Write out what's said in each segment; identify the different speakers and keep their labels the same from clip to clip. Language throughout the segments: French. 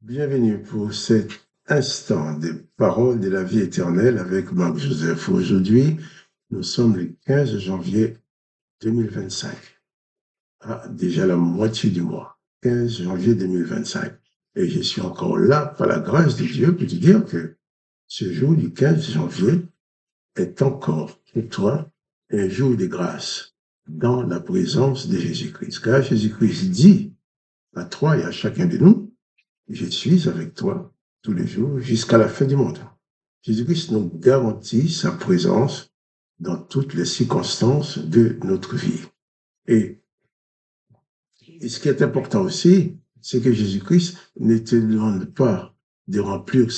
Speaker 1: Bienvenue pour cet instant des paroles de la vie éternelle avec Marc Joseph. Aujourd'hui, nous sommes le 15 janvier 2025. Déjà la moitié du mois. 15 janvier 2025. Et je suis encore là par la grâce de Dieu pour te dire que ce jour du 15 janvier est encore pour toi un jour de grâce dans la présence de Jésus-Christ. Car Jésus-Christ dit à toi et à chacun de nous, je suis avec toi tous les jours jusqu'à la fin du monde. Jésus-Christ nous garantit sa présence dans toutes les circonstances de notre vie. Et ce qui est important aussi, c'est que Jésus-Christ ne te demande pas de remplir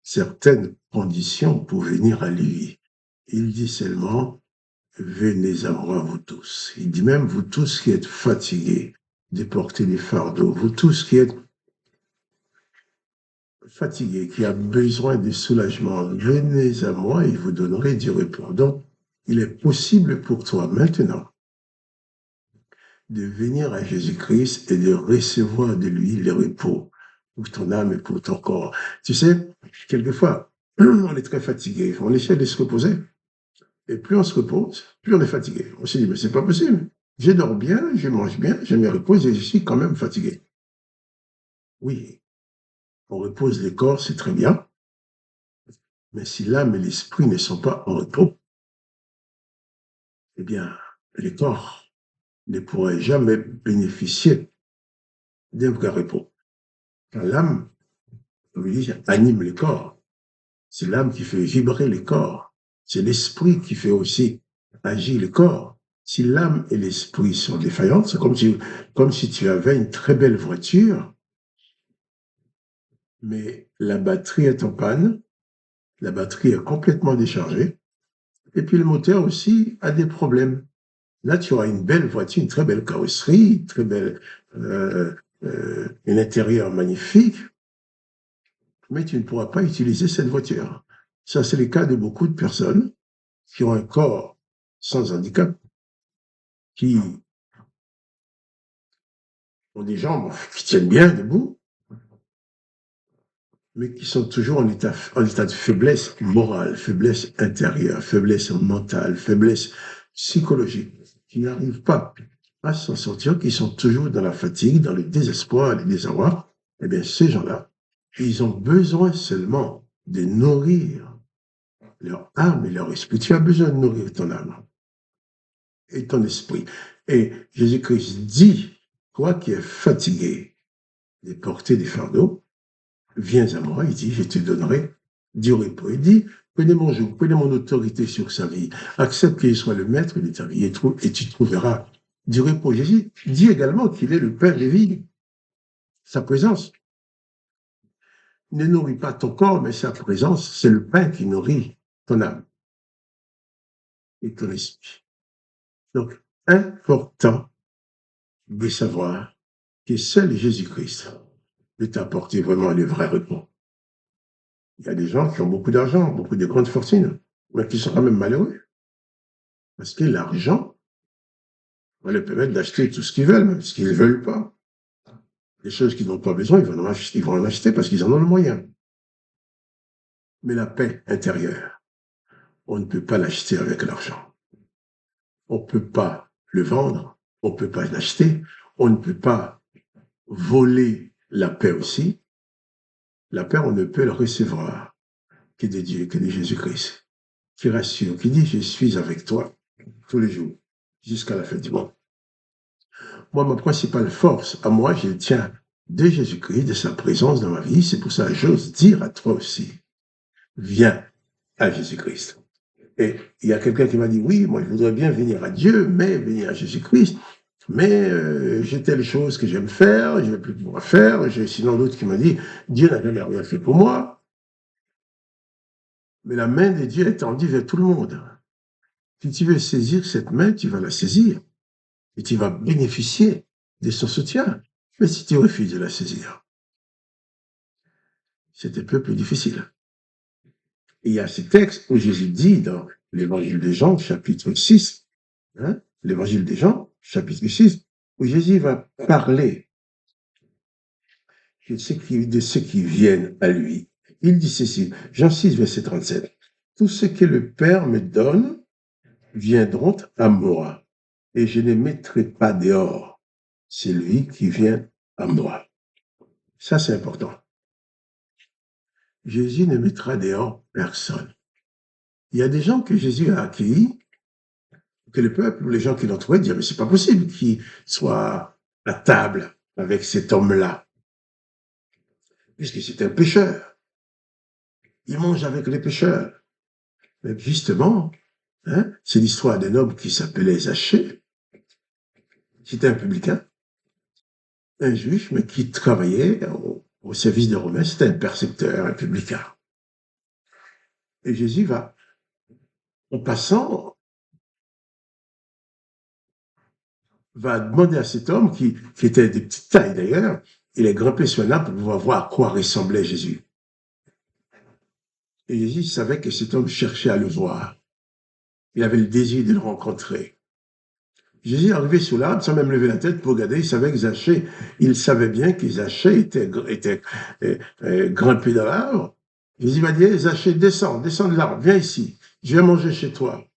Speaker 1: certaines conditions pour venir à lui. Il dit seulement, venez à moi, vous tous. Il dit même, vous tous qui êtes fatigués de porter des fardeaux, vous tous qui êtes fatigué, qui a besoin de soulagement, venez à moi et vous donnerai du repos. Donc, il est possible pour toi maintenant de venir à Jésus-Christ et de recevoir de lui le repos pour ton âme et pour ton corps. Tu sais, quelquefois, on est très fatigué, on essaie de se reposer. Et plus on se repose, plus on est fatigué. On se dit, mais c'est pas possible. Je dors bien, je mange bien, je me repose et je suis quand même fatigué. Oui, on repose le corps, c'est très bien. Mais si l'âme et l'esprit ne sont pas en repos, eh bien, le corps ne pourrait jamais bénéficier d'un vrai repos. Car l'âme, comme je dis, anime le corps. C'est l'âme qui fait vibrer le corps. C'est l'esprit qui fait aussi agir le corps. Si l'âme et l'esprit sont défaillants, c'est comme si tu avais une très belle voiture, mais la batterie est en panne, la batterie est complètement déchargée, et puis le moteur aussi a des problèmes. Là, tu auras une belle voiture, une très belle carrosserie, très belle, un intérieur magnifique, mais tu ne pourras pas utiliser cette voiture. Ça, c'est le cas de beaucoup de personnes qui ont un corps sans handicap, qui ont des jambes qui tiennent bien debout, mais qui sont toujours en état de faiblesse morale, faiblesse intérieure, faiblesse mentale, faiblesse psychologique, qui n'arrivent pas à s'en sortir, qui sont toujours dans la fatigue, dans le désespoir, le désarroi. Eh bien, ces gens-là, ils ont besoin seulement de nourrir leur âme et leur esprit. Tu as besoin de nourrir ton âme et ton esprit. Et Jésus-Christ dit, toi qui es fatigué de porter des fardeaux, viens à moi, il dit, je te donnerai du repos. Il dit, prenez mon joug, prenez mon autorité sur sa vie, accepte qu'il soit le maître de ta vie et tu trouveras du repos. Jésus dit également qu'il est le Père des vies. Sa présence ne nourrit pas ton corps, mais sa présence, c'est le pain qui nourrit ton âme et ton esprit. Donc, important de savoir que seul Jésus-Christ peut t'apporter vraiment le vrai repos. Il y a des gens qui ont beaucoup d'argent, beaucoup de grandes fortunes, mais qui sont quand même malheureux. Parce que l'argent va leur permettre d'acheter tout ce qu'ils veulent, même ce qu'ils ne veulent pas. Les choses qu'ils n'ont pas besoin, ils vont en acheter parce qu'ils en ont le moyen. Mais la paix intérieure, on ne peut pas l'acheter avec l'argent. On ne peut pas le vendre, on ne peut pas l'acheter, on ne peut pas voler la paix aussi. La paix, on ne peut le recevoir que de Dieu, que de Jésus-Christ, qui rassure, qui dit, je suis avec toi tous les jours, jusqu'à la fin du monde. Moi, ma principale force, à moi, je tiens de Jésus-Christ, de sa présence dans ma vie. C'est pour ça que j'ose dire à toi aussi, viens à Jésus-Christ. Et il y a quelqu'un qui m'a dit, oui, moi, je voudrais bien venir à Dieu, mais venir à Jésus-Christ, mais j'ai telle chose que j'aime faire, je ne vais plus pouvoir faire. J'ai sinon d'autres qui m'ont dit, Dieu n'a jamais rien fait pour moi. Mais la main de Dieu est tendue vers tout le monde. Si tu veux saisir cette main, tu vas la saisir et tu vas bénéficier de son soutien. Mais si tu refuses de la saisir, c'est un peu plus difficile. Et il y a ce texte où Jésus dit dans l'évangile de Jean, chapitre 6, l'évangile de Jean, chapitre 6, où Jésus va parler de ceux qui viennent à lui. Il dit ceci, Jean 6, verset 37. Tout ce que le Père me donne viendront à moi, et je ne mettrai pas dehors celui qui vient à moi. Ça, c'est important. Jésus ne mettra dehors personne. Il y a des gens que Jésus a accueillis, que le peuple ou les gens qui l'ont trouvé disent, mais c'est pas possible qu'il soit à table avec cet homme-là, puisque c'est un pécheur. Il mange avec les pécheurs. Mais justement, hein, c'est l'histoire d'un homme qui s'appelait Zachée. C'était un publicain, un juif, mais qui travaillait au service des Romains. C'était un persécuteur, un publicain. Et Jésus va, en passant, va demander à cet homme, qui était de petite taille d'ailleurs, il est grimpé sur un arbre pour pouvoir voir à quoi ressemblait Jésus. Et Jésus savait que cet homme cherchait à le voir. Il avait le désir de le rencontrer. Jésus est arrivé sur l'arbre sans même lever la tête pour regarder. Il savait que Zachée, il savait bien que Zachée était grimpé dans l'arbre. Jésus va dire, Zachée, descends de l'arbre, viens ici, je vais manger chez toi.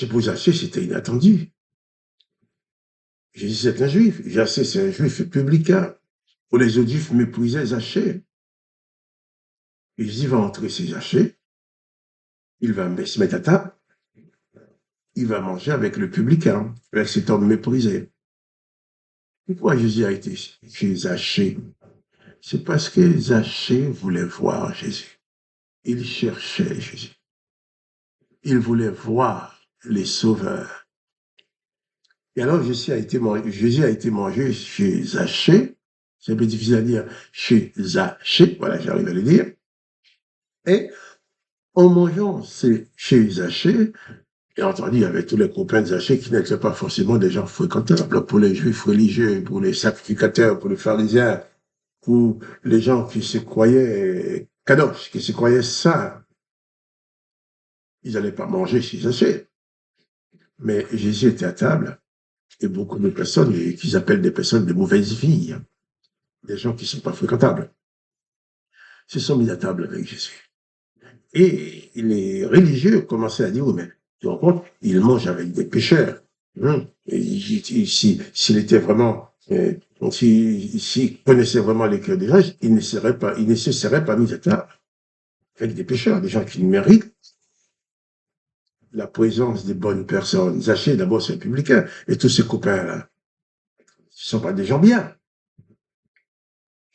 Speaker 1: Pour Zachée, c'était inattendu. Jésus, c'est un juif. Zachée, c'est un juif publicain. Pour les autres juifs méprisaient Zachée. Et Jésus va entrer chez Zachée. Il va se mettre à table. Il va manger avec le publicain, avec cet homme méprisé. Pourquoi Jésus a été chez Zachée? C'est parce que Zachée voulait voir Jésus. Il cherchait Jésus. Il voulait voir les sauveurs. Et alors Jésus a été mangé chez Zachée. C'est un peu difficile à dire, chez Zachée. Voilà, j'arrive à le dire. Et en mangeant chez Zachée, et entendu, il y avait tous les copains de Zachée qui n'étaient pas forcément des gens fréquentables pour les juifs religieux, pour les sacrificateurs, pour les pharisiens, pour les gens qui se croyaient kadosh, qui se croyaient saints. Ils n'allaient pas manger chez Zachée. Mais Jésus était à table, et beaucoup de personnes, qu'ils appellent des personnes de mauvaise vie, des gens qui ne sont pas fréquentables, se sont mis à table avec Jésus. Et les religieux commençaient à dire, oui, mais tu te rends compte, il mange avec des pécheurs. S'il était vraiment, s'il connaissait vraiment les cœurs des gens, il ne se serait pas mis à table avec des pécheurs, des gens qui méritent la présence des bonnes personnes. Zachée, d'abord, c'est un publicain, et tous ces copains-là, ce ne sont pas des gens bien.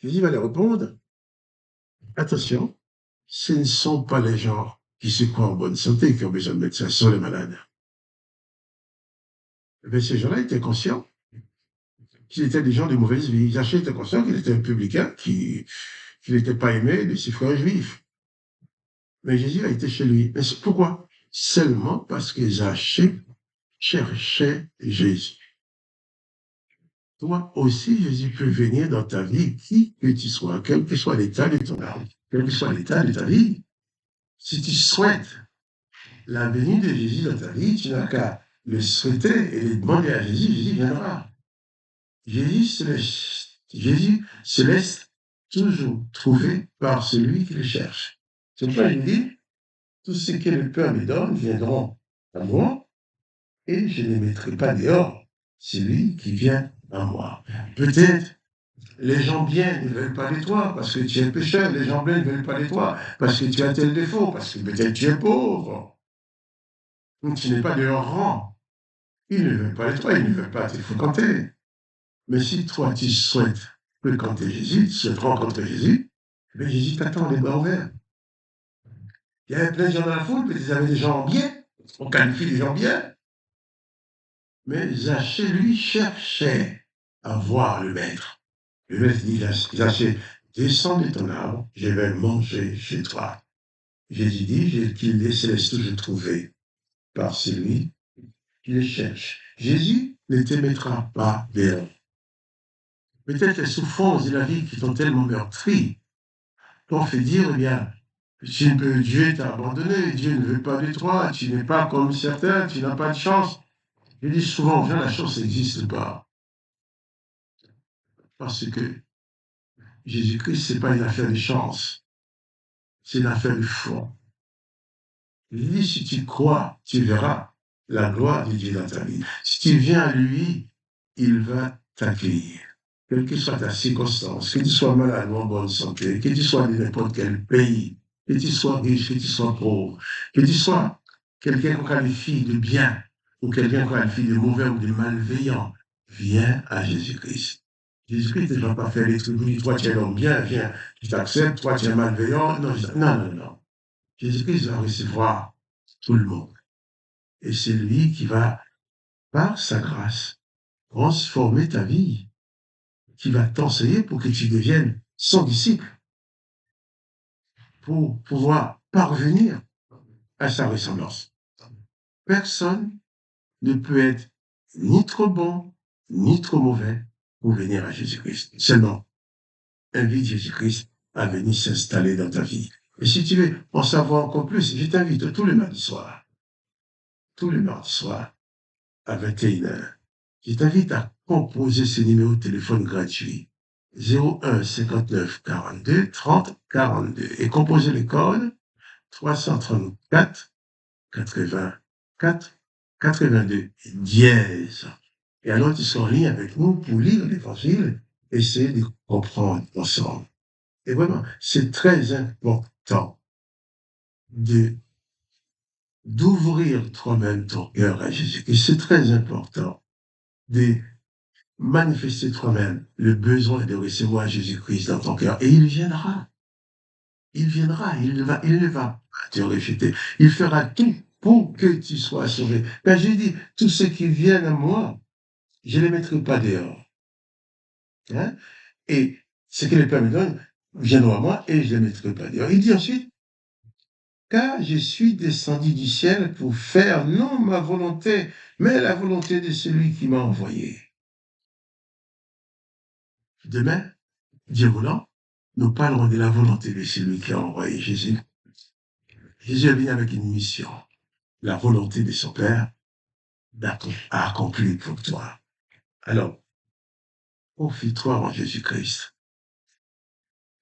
Speaker 1: Jésus va leur répondre, attention, ce ne sont pas les gens qui se croient en bonne santé qui ont besoin de médecins, ce sont les malades. Mais ces gens-là étaient conscients qu'ils étaient des gens de mauvaise vie. Zachée était conscient qu'il était un publicain, qu'il n'était pas aimé de ses frères juifs. Mais Jésus a été chez lui. Mais pourquoi? Seulement parce que Zachée cherchait Jésus. Toi aussi, Jésus peut venir dans ta vie, qui que tu sois, quel que soit l'état de ton âme, quel que soit l'état de ta vie. Si tu souhaites la venue de Jésus dans ta vie, tu n'as qu'à le souhaiter et le demander à Jésus, Jésus viendra. Jésus se laisse toujours trouver par celui qui le cherche. C'est pourquoi il dit, tous ceux que le Père me donne viendront à moi, et je ne mettrai pas dehors celui qui vient à moi. Peut-être les gens bien ne veulent pas de toi parce que tu es pécheur, les gens bien ne veulent pas de toi parce que tu as tel défaut, parce que peut-être tu es pauvre, ou tu n'es pas de leur rang. Ils ne veulent pas de toi, ils ne veulent pas te fréquenter. Mais si toi, tu souhaites fréquenter Jésus, tu souhaites rencontrer Jésus, mais Jésus t'attend les bras ouverts. Il y avait plein de gens dans la foule, peut-être ils avaient des gens bien, on qualifie des gens bien. Mais Zachée, lui, cherchait à voir le maître. Le maître dit, Zachée, descends de ton arbre, je vais manger chez toi. Jésus dit qu'il se laisse toujours trouver par celui qui le cherche. Jésus ne te mettra pas dehors. Peut-être les souffrances de la vie qui t'ont tellement meurtri t'ont fait dire, eh bien, Dieu t'a abandonné, Dieu ne veut pas de toi, tu n'es pas comme certains, tu n'as pas de chance. Je dis souvent, la chance n'existe pas. Parce que Jésus-Christ, c'est pas une affaire de chance, c'est une affaire de foi. Il dit, si tu crois, tu verras la gloire de Dieu dans ta vie. Si tu viens à lui, il va t'accueillir. Quelle que soit ta circonstance, que tu sois malade ou en bonne santé, que tu sois de n'importe quel pays, que tu sois riche, que tu sois pauvre, que tu sois quelqu'un qu'on qualifie de bien ou quelqu'un qu'on qualifie de mauvais ou de malveillant, viens à Jésus-Christ. Jésus-Christ ne va pas faire les trucs, lui, toi tu es l'homme bien, viens, je t'accepte, toi tu es malveillant. Non, non, non, non. Jésus-Christ va recevoir tout le monde. Et c'est lui qui va, par sa grâce, transformer ta vie, qui va t'enseigner pour que tu deviennes son disciple, pour pouvoir parvenir à sa ressemblance. Personne ne peut être ni trop bon, ni trop mauvais pour venir à Jésus-Christ. Seulement, invite Jésus-Christ à venir s'installer dans ta vie. Et si tu veux en savoir encore plus, je t'invite tous les mardis soirs, à 21h. Je t'invite à composer ce numéro de téléphone gratuit 01 59 42 30 42 et composer le code 334 84 82 dièse. Et alors tu seras en ligne avec nous pour lire l'évangile, essayer de comprendre ensemble. Et vraiment, c'est très important de d'ouvrir toi-même ton cœur à Jésus. Et c'est très important de manifester toi-même le besoin de recevoir Jésus-Christ dans ton cœur. Et il viendra. Il viendra. Il ne va pas te rejeter. Il fera tout pour que tu sois sauvé. Car j'ai dit, tous ceux qui viennent à moi, je ne les mettrai pas dehors. Hein? Et ce que le Père me donne, viendront à moi et je ne les mettrai pas dehors. Il dit ensuite, car je suis descendu du ciel pour faire non ma volonté, mais la volonté de celui qui m'a envoyé. Demain, Dieu voulant, nous parlerons de la volonté de celui qui a envoyé Jésus. Jésus est venu avec une mission, la volonté de son Père à accomplir pour toi. Alors, confie-toi en Jésus-Christ.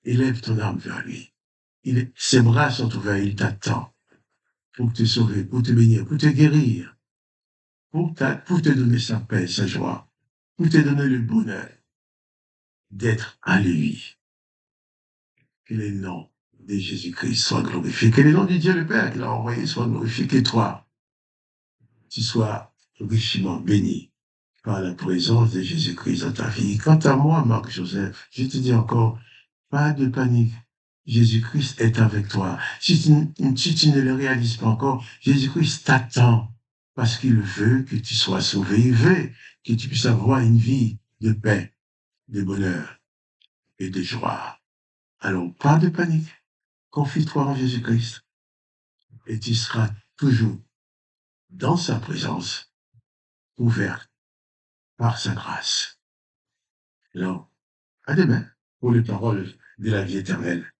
Speaker 1: Élève ton âme vers lui. Ses bras sont ouverts, il t'attend pour te sauver, pour te bénir, pour te guérir, pour te donner sa paix, sa joie, pour te donner le bonheur d'être à lui. Que le nom de Jésus-Christ soit glorifié. Que le nom de Dieu le Père qui l'a envoyé soit glorifié. Que toi, tu sois richement béni par la présence de Jésus-Christ dans ta vie. Quant à moi, Marc-Joseph, je te dis encore, pas de panique. Jésus-Christ est avec toi. Si tu ne le réalises pas encore, Jésus-Christ t'attend parce qu'il veut que tu sois sauvé. Il veut que tu puisses avoir une vie de paix, de bonheur et de joie. Alors, pas de panique. Confie-toi en Jésus-Christ et tu seras toujours dans sa présence, ouverte par sa grâce. Alors, à demain pour les paroles de la vie éternelle.